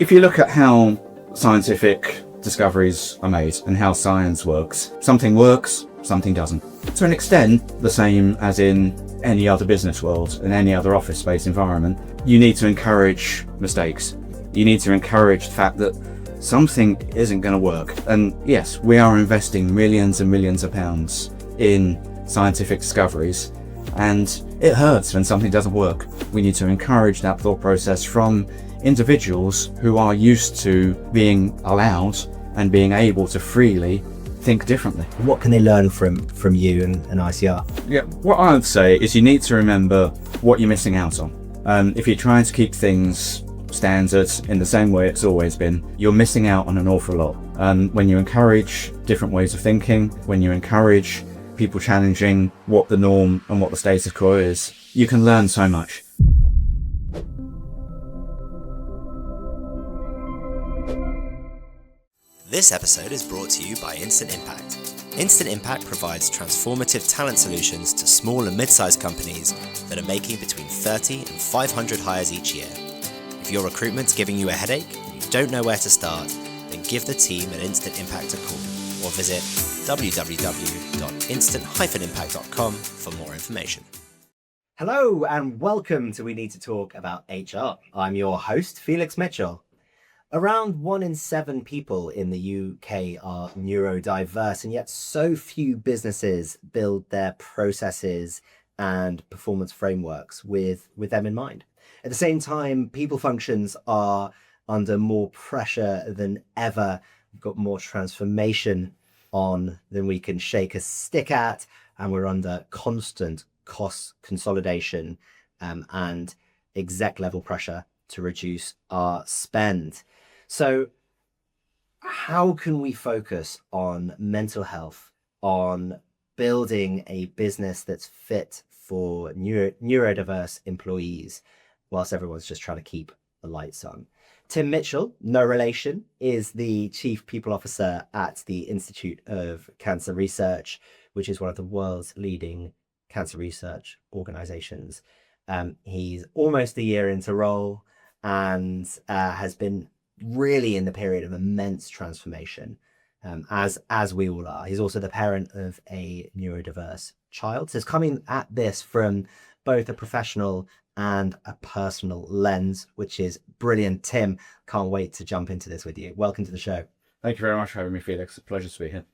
If you look at how scientific discoveries are made and how science works, something doesn't. To an extent, the same as in any other business world and any other office space environment, you need to encourage mistakes. You need to encourage the fact that something isn't going to work. And yes, we are investing millions and millions of pounds in scientific discoveries, and it hurts when something doesn't work. We need to encourage that thought process from individuals who are used to being allowed and being able to freely think differently. What can they learn from you and ICR? Yeah, what I would say is you need to remember what you're missing out on. If you're trying to keep things standard in the same way it's always been, you're missing out on an awful lot. When you encourage different ways of thinking, when you encourage people challenging what the norm and what the status quo is, you can learn so much. This episode is brought to you by Instant Impact. Instant Impact provides transformative talent solutions to small and mid-sized companies that are making between 30 and 500 hires each year. If your recruitment's giving you a headache and you don't know where to start, then give the team at Instant Impact a call or visit www.instant-impact.com for more information. Hello and welcome to We Need to Talk About HR. I'm your host, Felix Mitchell. Around 1 in 7 people in the UK are neurodiverse, and yet so few businesses build their processes and performance frameworks with them in mind. At the same time, people functions are under more pressure than ever. We've got more transformation on than we can shake a stick at, and we're under constant cost consolidation and exec level pressure to reduce our spend. So how can we focus on mental health, on building a business that's fit for neurodiverse employees, whilst everyone's just trying to keep the lights on? Tim Mitchell, no relation, is the Chief People Officer at the Institute of Cancer Research, which is one of the world's leading cancer research organizations. He's almost a year into role and has been really in the period of immense transformation, as we all are. He's also the parent of a neurodiverse child. So he's coming at this from both a professional and a personal lens, which is brilliant. Tim, can't wait to jump into this with you. Welcome to the show. Thank you very much for having me, Felix. A pleasure to be here.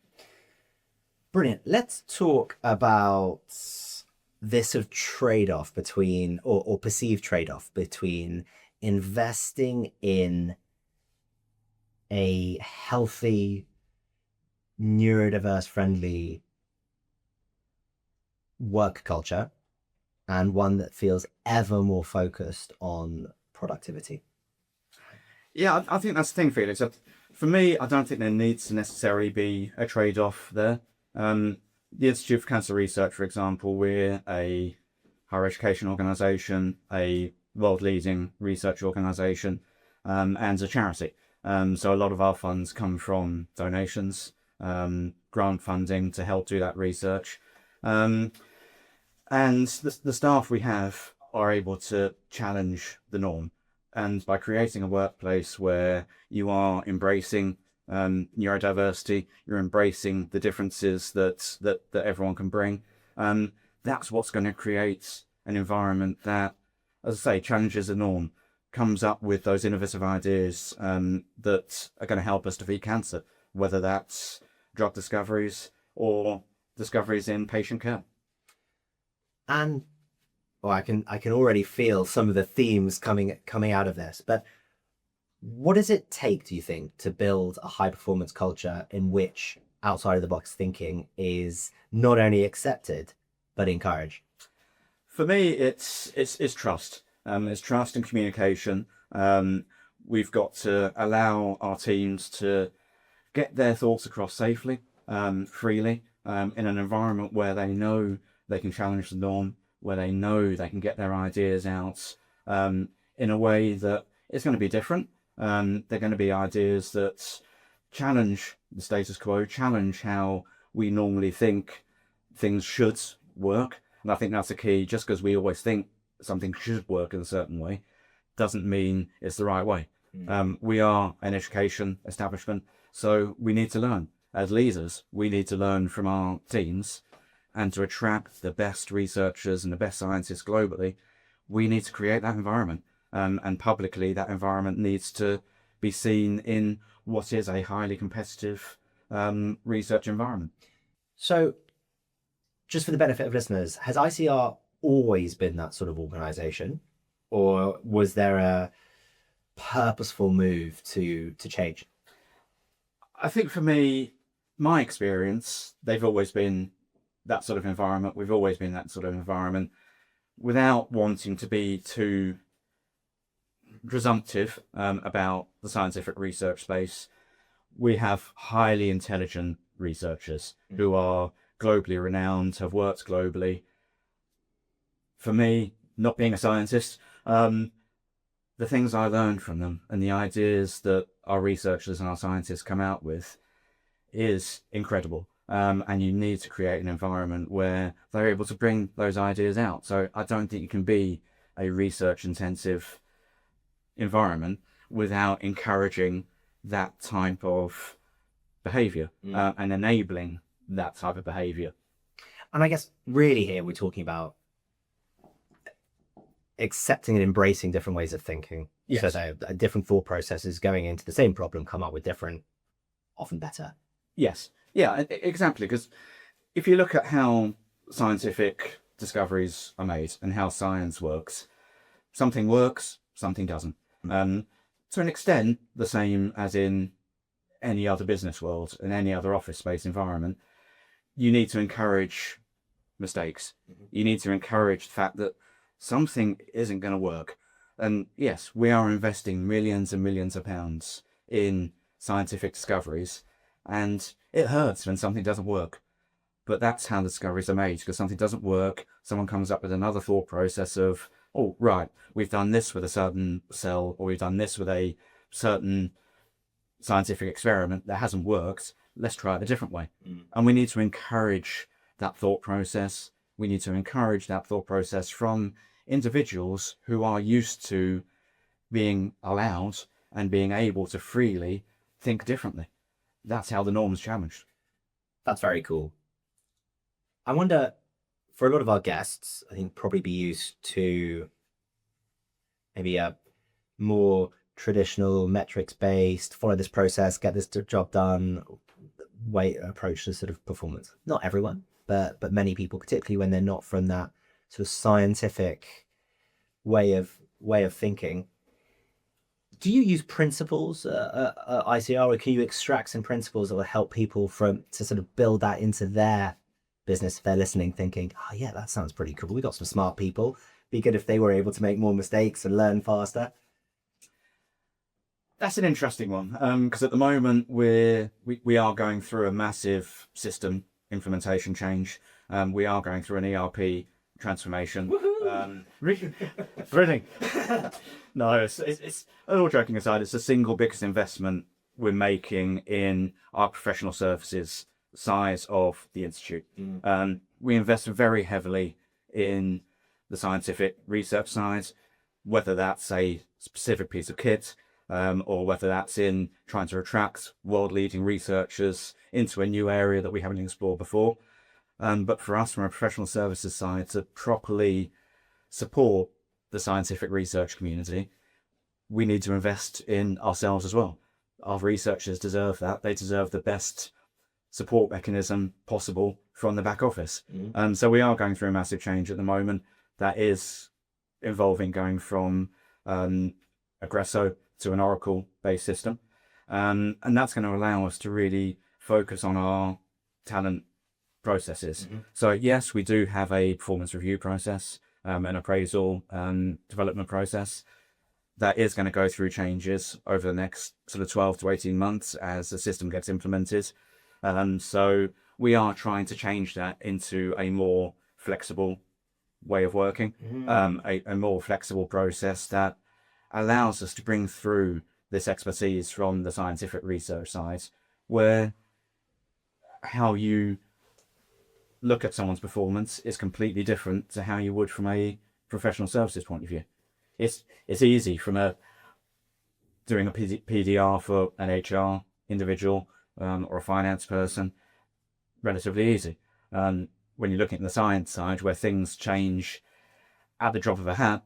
Brilliant. Let's talk about this sort of trade-off between, or perceived trade-off between investing in a healthy, neurodiverse friendly work culture and one that feels ever more focused on productivity. Yeah, I think that's the thing, Felix. For me, I don't think there needs to necessarily be a trade-off there. The Institute for Cancer Research, for example, we're a higher education organisation, a world-leading research organisation, and a charity. So a lot of our funds come from donations, grant funding to help do that research. And the staff we have are able to challenge the norm. And by creating a workplace where you are embracing neurodiversity, you're embracing the differences that everyone can bring, that's what's going to create an environment that, as I say, challenges the norm, comes up with those innovative ideas that are going to help us defeat cancer, whether that's drug discoveries or discoveries in patient care. And I can already feel some of the themes coming out of this. But what does it take, do you think, to build a high performance culture in which outside of the box thinking is not only accepted but encouraged? For me, it's trust. It's trust and communication. We've got to allow our teams to get their thoughts across safely, freely, in an environment where they know they can challenge the norm, where they know they can get their ideas out in a way that it's going to be different. They're going to be ideas that challenge the status quo, challenge how we normally think things should work. And I think that's the key. Just because we always think something should work in a certain way doesn't mean it's the right way. We are an education establishment, so we need to learn. As leaders, we need to learn from our teams, and to attract the best researchers and the best scientists globally, we need to create that environment. And publicly, that environment needs to be seen in what is a highly competitive research environment. So, just for the benefit of listeners, has ICR always been that sort of organization, or was there a purposeful move to change? I think for me, my experience, they've always been that sort of environment. We've always been that sort of environment, without wanting to be too presumptive about the scientific research space. We have highly intelligent researchers who are globally renowned, have worked globally. For me, not being a scientist, the things I learned from them and the ideas that our researchers and our scientists come out with is incredible. And you need to create an environment where they're able to bring those ideas out. So I don't think you can be a research intensive environment without encouraging that type of behavior and enabling that type of behavior. And I guess really here we're talking about accepting and embracing different ways of thinking. Yes. So that different thought processes going into the same problem come up with different, often better. Yes. Yeah, exactly. Because if you look at how scientific discoveries are made and how science works, something works, something doesn't. To an extent, the same as in any other business world and any other office space environment, you need to encourage mistakes. You need to encourage the fact that something isn't going to work. And yes, we are investing millions and millions of pounds in scientific discoveries, and it hurts when something doesn't work. But that's how the discoveries are made, because something doesn't work, someone comes up with another thought process of, oh, right, we've done this with a certain cell, or we've done this with a certain scientific experiment that hasn't worked, let's try it a different way. And we need to encourage that thought process. We need to encourage that thought process from individuals who are used to being allowed and being able to freely think differently. That's how the norm's challenged. That's very cool. I wonder, for a lot of our guests, I think probably be used to maybe a more traditional metrics-based, follow this process, get this job done, approach to sort of performance. Not everyone, but many people, particularly when they're not from that sort of scientific way of thinking. Do you use principles at ICR, or can you extract some principles that will help people to sort of build that into their business if they're listening, thinking, oh yeah, that sounds pretty cool. We got some smart people. Be good if they were able to make more mistakes and learn faster. That's an interesting one, because at the moment we are going through a massive system implementation change. We are going through an ERP transformation. Thrilling. No, it's all joking aside, it's the single biggest investment we're making in our professional services side of the institute. We invest very heavily in the scientific research side, whether that's a specific piece of kit, or whether that's in trying to attract world-leading researchers into a new area that we haven't explored before. But for us, from a professional services side, to properly support the scientific research community, we need to invest in ourselves as well. Our researchers deserve that. They deserve the best support mechanism possible from the back office. So we are going through a massive change at the moment that is involving going from Aggresso to an Oracle-based system. And that's going to allow us to really focus on our talent processes. So yes, we do have a performance review process, an appraisal and development process that is going to go through changes over the next sort of 12 to 18 months as the system gets implemented. So we are trying to change that into a more flexible way of working, a more flexible process that allows us to bring through this expertise from the scientific research side, where how you look at someone's performance is completely different to how you would from a professional services point of view. It's easy from a doing a PDR for an HR individual or a finance person, relatively easy. When you're looking at the science side, where things change at the drop of a hat,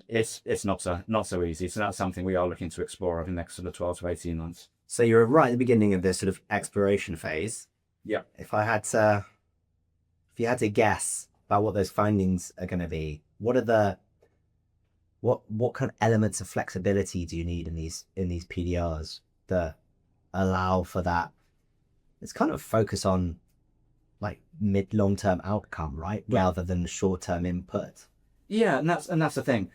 it's not so easy. So that's something we are looking to explore over the next sort of 12 to 18 months. So you're right at the beginning of this sort of exploration phase. Yeah. If you had to guess about what those findings are going to be, what kind of elements of flexibility do you need in these PDRs that allow for that? It's kind of focus on like long term outcome, right? Yeah. Rather than short term input. Yeah, and that's the thing.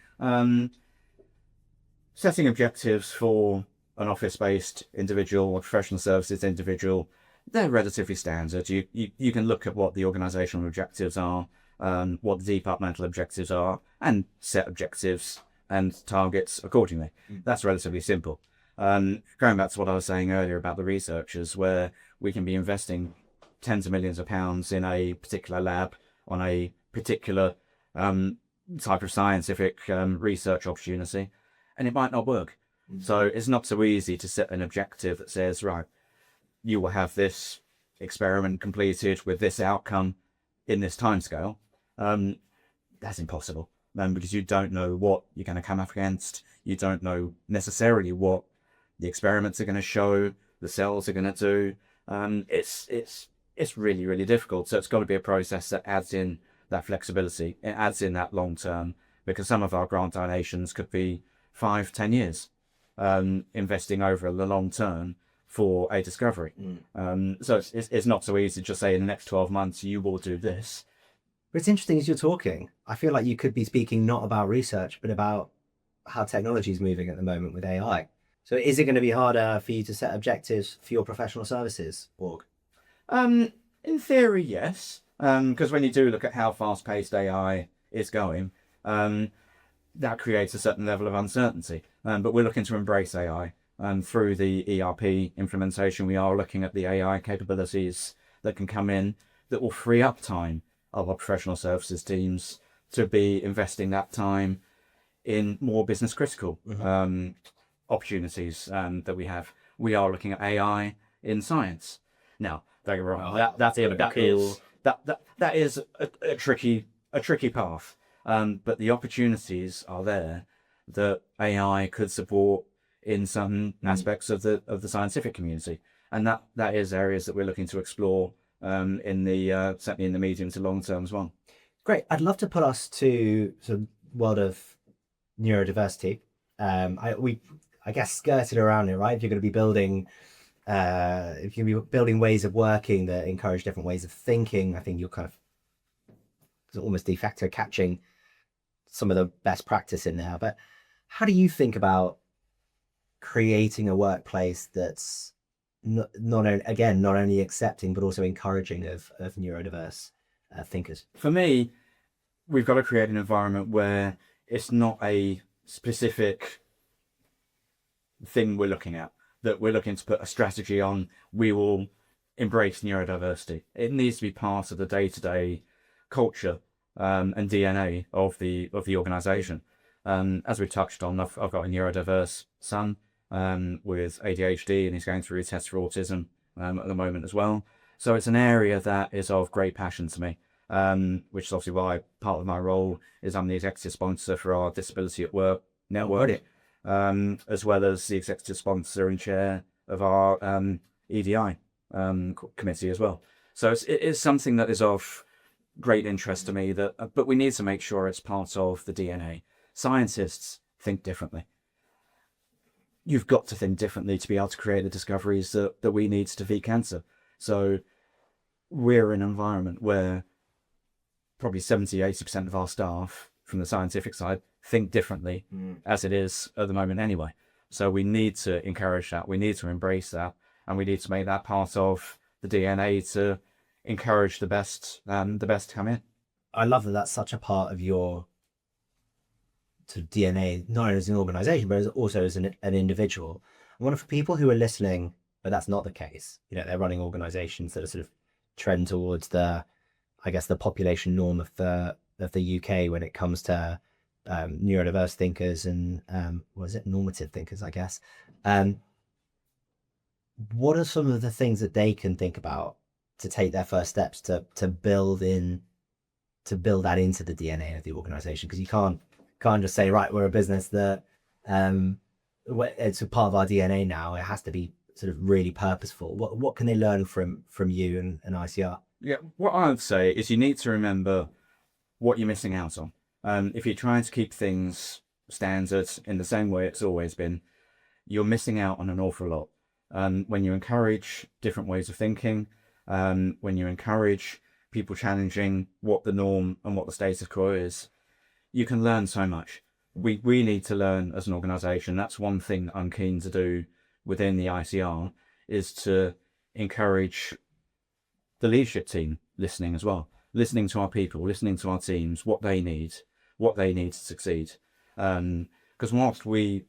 Setting objectives for an office-based individual or professional services individual, they're relatively standard. You can look at what the organizational objectives are, what the departmental objectives are, and set objectives and targets accordingly. That's relatively simple. Going back to what I was saying earlier about the researchers, where we can be investing tens of millions of pounds in a particular lab on a particular type of scientific research opportunity, and it might not work. So it's not so easy to set an objective that says, right, you will have this experiment completed with this outcome in this timescale. That's impossible, because you don't know what you're going to come up against. You don't know necessarily what the experiments are going to show, the cells are going to do. It's really, really difficult. So it's got to be a process that adds in that flexibility. It adds in that long term, because some of our grant donations could be 5-10 years, investing over the long term for a discovery. So it's not so easy to just say in the next 12 months you will do this. But it's interesting as you're talking, I feel like you could be speaking not about research, but about how technology is moving at the moment with AI. So is it going to be harder for you to set objectives for your professional services org? In theory, yes. Because when you do look at how fast-paced AI is going, that creates a certain level of uncertainty. But we're looking to embrace AI. Through the ERP implementation, we are looking at the AI capabilities that can come in that will free up time of our professional services teams to be investing that time in more business critical opportunities that we have. We are looking at AI in science. Now, don't get me wrong, that is a tricky path. But the opportunities are there that AI could support in some aspects of the scientific community, and that is areas that we're looking to explore in the certainly in the medium to long term as well. Great. I'd love to put us to the world of neurodiversity. I guess skirted around it, right? If you're going to be building ways of working that encourage different ways of thinking, I think you're kind of almost de facto catching some of the best practice in there. But how do you think about creating a workplace that's not only accepting but also encouraging of neurodiverse thinkers? For me, we've got to create an environment where it's not a specific thing we're looking at, that we're looking to put a strategy on. We will embrace neurodiversity. It needs to be part of the day-to-day culture and DNA of the organization. As we've touched on, I've got a neurodiverse son with ADHD, and he's going through a test for autism at the moment as well. So it's an area that is of great passion to me, which is obviously why part of my role is I'm the executive sponsor for our Disability at Work network, as well as the executive sponsor and chair of our EDI committee as well. So it is something that is of great interest to me, but we need to make sure it's part of the DNA. Scientists think differently. You've got to think differently to be able to create the discoveries that we need to defeat cancer. So we're in an environment where probably 70-80% of our staff from the scientific side think differently as it is at the moment anyway. So we need to encourage that, we need to embrace that, and we need to make that part of the DNA to encourage the best to come in. I love that that's such a part of your DNA, not only as an organization, but also as an individual. I wonder, for people who are listening, but that's not the case, they're running organizations that are sort of trend towards the population norm of the UK when it comes to neurodiverse thinkers and what is it, normative thinkers, I guess. Um, what are some of the things that they can think about to take their first steps to build that into the DNA of the organization? Because you can't just say, right, we're a business that it's a part of our DNA now. It has to be sort of really purposeful. What can they learn from you and ICR? Yeah, what I would say is you need to remember what you're missing out on. If you're trying to keep things standard in the same way it's always been, you're missing out on an awful lot. When you encourage different ways of thinking, when you encourage people challenging what the norm and what the status quo is, you can learn so much. We need to learn as an organisation. That's one thing I'm keen to do within the ICR, is to encourage the leadership team listening as well, listening to our people, listening to our teams, what they need to succeed. Because whilst we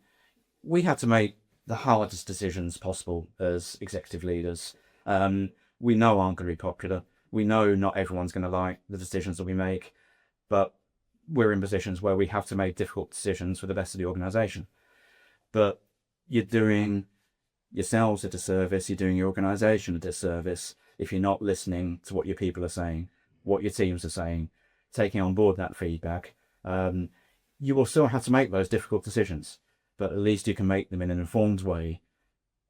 had to make the hardest decisions possible as executive leaders, we know aren't going to be popular. We know not everyone's going to like the decisions that we make, but we're in positions where we have to make difficult decisions for the best of the organisation. But you're doing yourselves a disservice, you're doing your organisation a disservice if you're not listening to what your people are saying, what your teams are saying, taking on board that feedback. You will still have to make those difficult decisions, but at least you can make them in an informed way,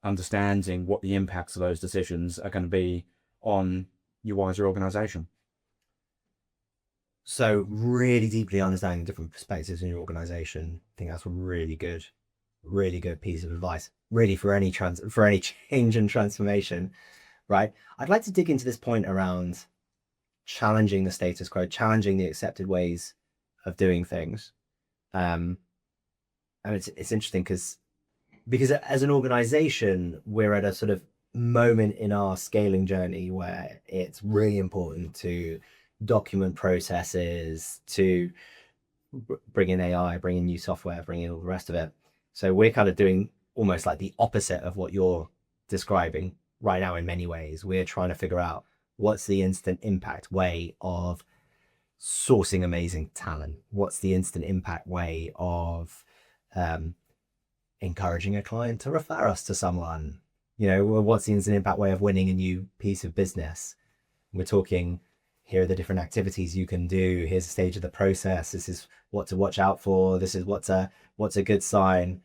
understanding what the impacts of those decisions are going to be on your wider organisation. So really deeply understanding different perspectives in your organization. I think that's a really good piece of advice, really, for any change and transformation, right? I'd like to dig into this point around challenging the status quo, challenging the accepted ways of doing things. And it's interesting because as an organization, we're at a sort of moment in our scaling journey where it's really important to document processes, to bring in AI, bring in new software, bring in all the rest of it. So we're kind of doing almost like the opposite of what you're describing right now in many ways. We're trying to figure out what's the instant impact way of sourcing amazing talent. What's the instant impact way of encouraging a client to refer us to someone? What's the instant impact way of winning a new piece of business? We're talking, here are the different activities you can do. Here's the stage of the process. This is what to watch out for. This is what's a good sign.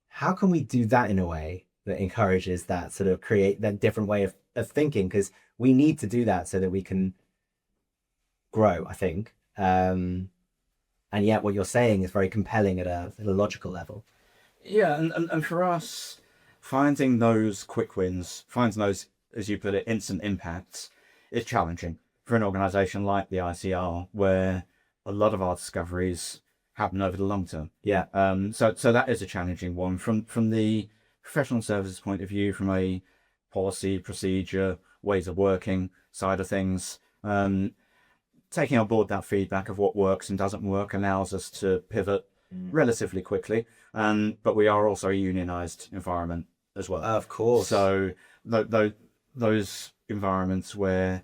How can we do that in a way that encourages that sort of create that different way of thinking? Because we need to do that so that we can grow, I think. And yet what you're saying is very compelling at a logical level. Yeah, and for us, finding those quick wins, finding those, as you put it, instant impacts, is challenging for an organisation like the ICR, where a lot of our discoveries happen over the long term. Yeah. So that is a challenging one from the professional services point of view, from a policy, procedure, ways of working side of things. Taking on board that feedback of what works and doesn't work allows us to pivot relatively quickly. But we are also a unionised environment as well. Of course. So those environments where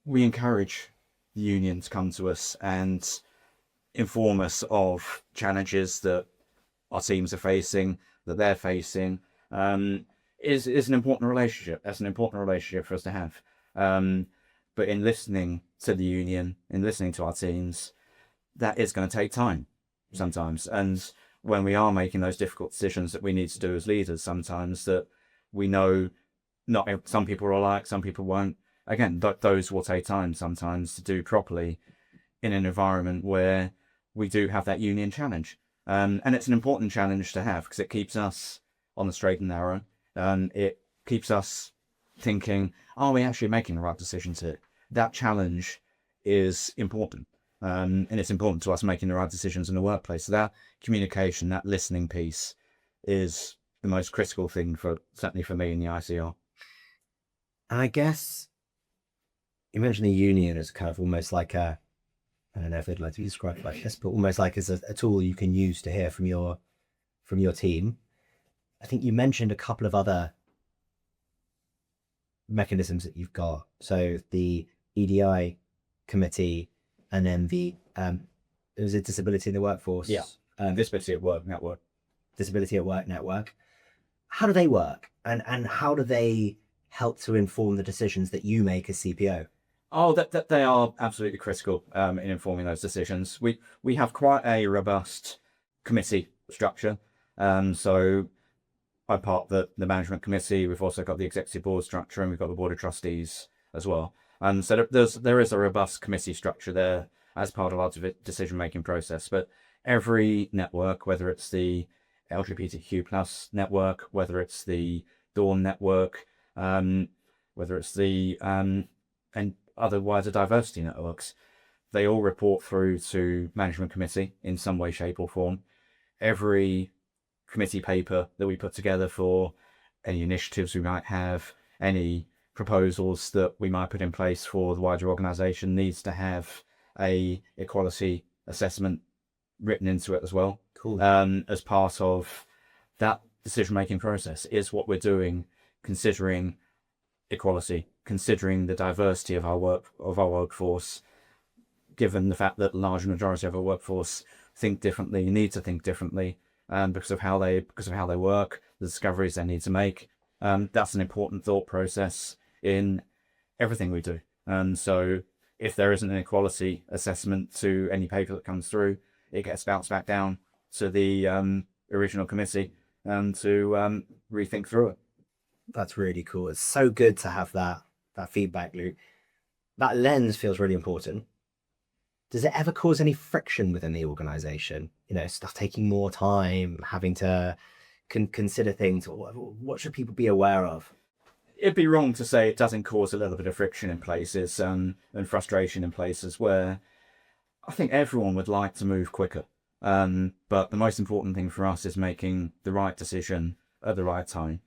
we encourage the union to come to us and inform us of challenges that our teams are facing, that they're facing, is an important relationship. That's an important relationship for us to have. But in listening to the union, in listening to our teams, that is going to take time sometimes. And when we are making those difficult decisions that we need to do as leaders, sometimes that we know not some people will like, some people won't. Again, those will take time sometimes to do properly in an environment where we do have that union challenge. And it's an important challenge to have because it keeps us on the straight and narrow. It keeps us thinking, are we actually making the right decisions here? That challenge is important. And it's important to us making the right decisions in the workplace. So that communication, that listening piece is the most critical thing certainly for me in the ICR. And I guess you mentioned the union as kind of almost like I don't know if I'd like to be described like this, but almost like as a tool you can use to hear from your team. I think you mentioned a couple of other mechanisms that you've got. So the EDI committee and then the It was a disability in the workforce. Yeah. Disability at Work Network. Disability at Work network. How do they work, and how do they help to inform the decisions that you make as CPO? Oh, that they are absolutely critical in informing those decisions. We have quite a robust committee structure. So I'm part of the management committee. We've also got the executive board structure, and we've got the board of trustees as well. So there is a robust committee structure there as part of our decision making process. But every network, whether it's the LGBTQ plus network, whether it's the Dawn network, whether it's the and other wider diversity networks, they all report through to management committee in some way, shape, or form. Every committee paper that we put together for any initiatives we might have, any proposals that we might put in place for the wider organisation, needs to have a equality assessment written into it as well. Cool. As part of that decision-making process is what we're doing, considering equality, considering the diversity of our workforce, given the fact that the large majority of our workforce think differently, need to think differently, because of how they work, the discoveries they need to make. That's an important thought process in everything we do. And so if there isn't an equality assessment to any paper that comes through, it gets bounced back down to the original committee and to rethink through it. That's really cool. It's so good to have that feedback loop. That lens feels really important. Does it ever cause any friction within the organization? Stuff taking more time, having to consider things. What should people be aware of? It'd be wrong to say it doesn't cause a little bit of friction in places and frustration in places where I think everyone would like to move quicker. But the most important thing for us is making the right decision at the right time.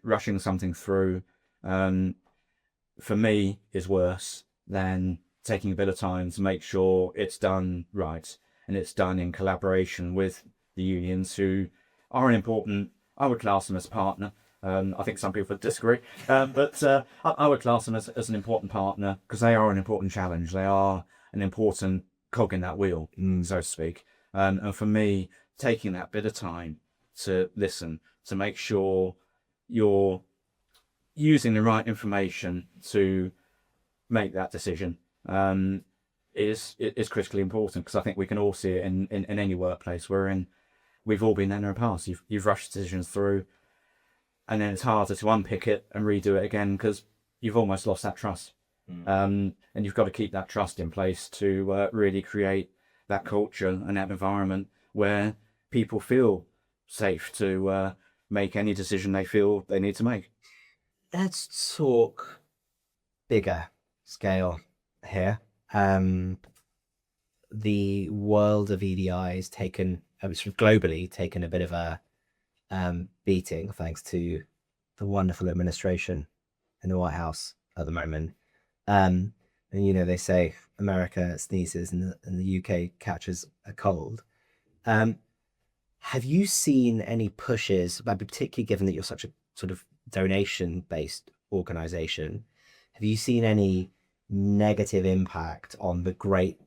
Rushing something through, for me, is worse than taking a bit of time to make sure it's done right, and it's done in collaboration with the unions, who are an important, I would class them as a partner. I think some people would disagree, but I would class them as an important partner, because they are an important challenge. They are an important cog in that wheel, so to speak. And for me, taking that bit of time to listen, to make sure you're using the right information to make that decision, is critically important, because I think we can all see it in any workplace we're in. We've all been there in the past. You've rushed decisions through, and then it's harder to unpick it and redo it again, because you've almost lost that trust. And you've got to keep that trust in place to really create that culture and that environment where people feel safe to make any decision they feel they need to make. Let's talk bigger scale here. The world of EDI has taken, globally, taken a bit of a beating, thanks to the wonderful administration in the White House at the moment. And they say America sneezes and the UK catches a cold. Have you seen any pushes, particularly given that you're such a sort of donation-based organization, have you seen any negative impact on the great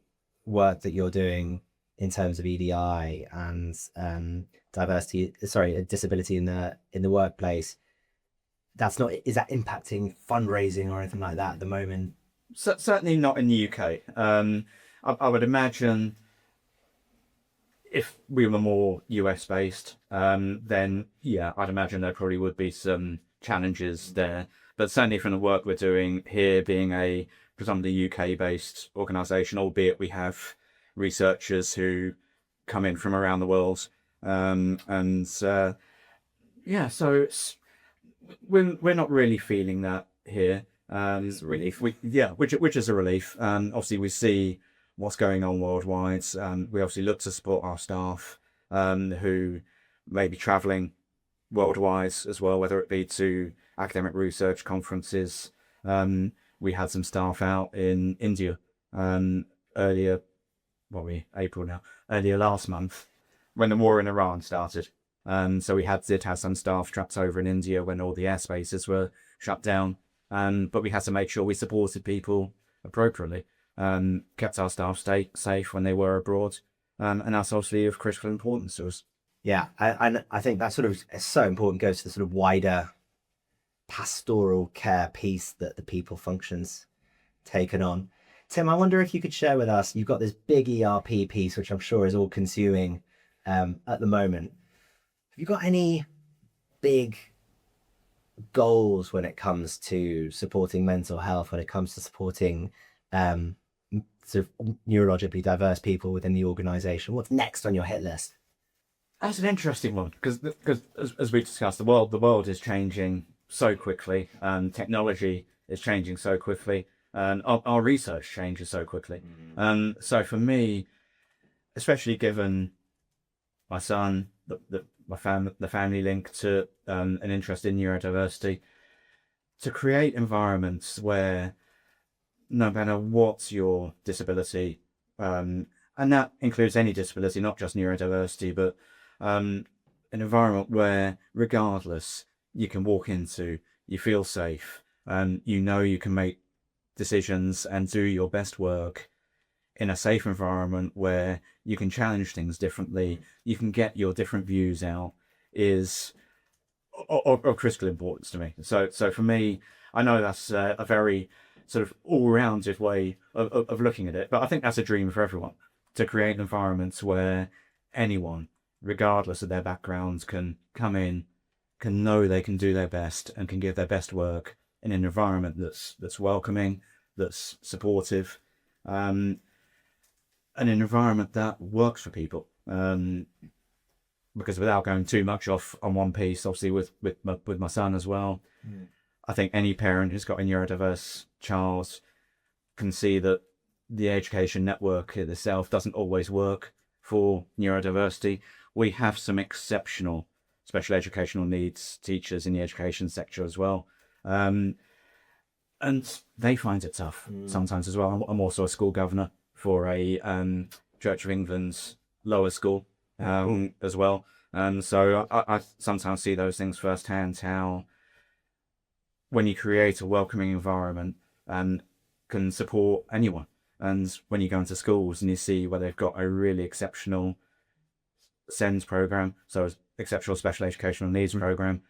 work that you're doing in terms of EDI and disability in the workplace? Is that impacting fundraising or anything like that at the moment? Certainly not in the UK. I would imagine if we were more US based, then yeah, I'd imagine there probably would be some challenges there. But certainly from the work we're doing here, being a predominantly UK based organisation, albeit we have researchers who come in from around the world, so we're not really feeling that here. It's a relief. Which is a relief. Obviously, we see what's going on worldwide. We obviously look to support our staff who may be travelling worldwide as well, whether it be to academic research conferences. We had some staff out in India earlier last month when the war in Iran started. So we did have some staff trapped over in India when all the airspaces were shut down. But we had to make sure we supported people appropriately. kept our staff safe when they were abroad, and that's obviously of critical importance to us. Yeah, I think that sort of is so important, goes to the sort of wider pastoral care piece that the people functions taken on. Tim, I wonder if you could share with us, you've got this big ERP piece, which I'm sure is all consuming at the moment. Have you got any big goals when it comes to supporting mental health, when it comes to supporting sort of neurologically diverse people within the organization? What's next on your hit list? That's an interesting one because as we discussed, the world is changing so quickly, and technology is changing so quickly, and our research changes so quickly. So for me, especially given my son, the family link to an interest in neurodiversity, to create environments where no matter what your disability, and that includes any disability, not just neurodiversity, but an environment where regardless you can walk into, you feel safe, and you know you can make decisions and do your best work in a safe environment where you can challenge things differently, you can get your different views out, is of critical importance to me. So for me, I know that's a very sort of all-rounded way of looking at it, but I think that's a dream for everyone, to create environments where anyone, regardless of their backgrounds, can come in, can know they can do their best and can give their best work in an environment that's welcoming, that's supportive, an environment that works for people. Because without going too much off on one piece, obviously with my son as well, I think any parent who's got a neurodiverse child can see that the education network itself doesn't always work for neurodiversity. We have some exceptional special educational needs teachers in the education sector as well. And they find it tough sometimes as well. I'm also a school governor for a Church of England's lower school as well. So I sometimes see those things firsthand, how when you create a welcoming environment and can support anyone, and when you go into schools and you see where they've got a really exceptional SENS program, so exceptional special educational needs program,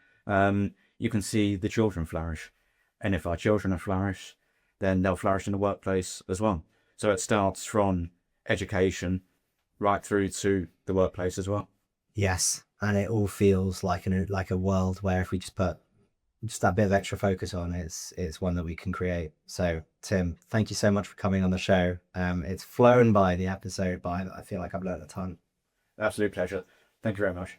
you can see the children flourish. And if our children are flourish, then they'll flourish in the workplace as well. So it starts from education right through to the workplace as well. Yes, and it all feels like a world where if we just put just that bit of extra focus on, it's one that we can create. So Tim, thank you so much for coming on the show. It's flown by the episode, but I feel like I've learned a ton. Absolute pleasure. Thank you very much.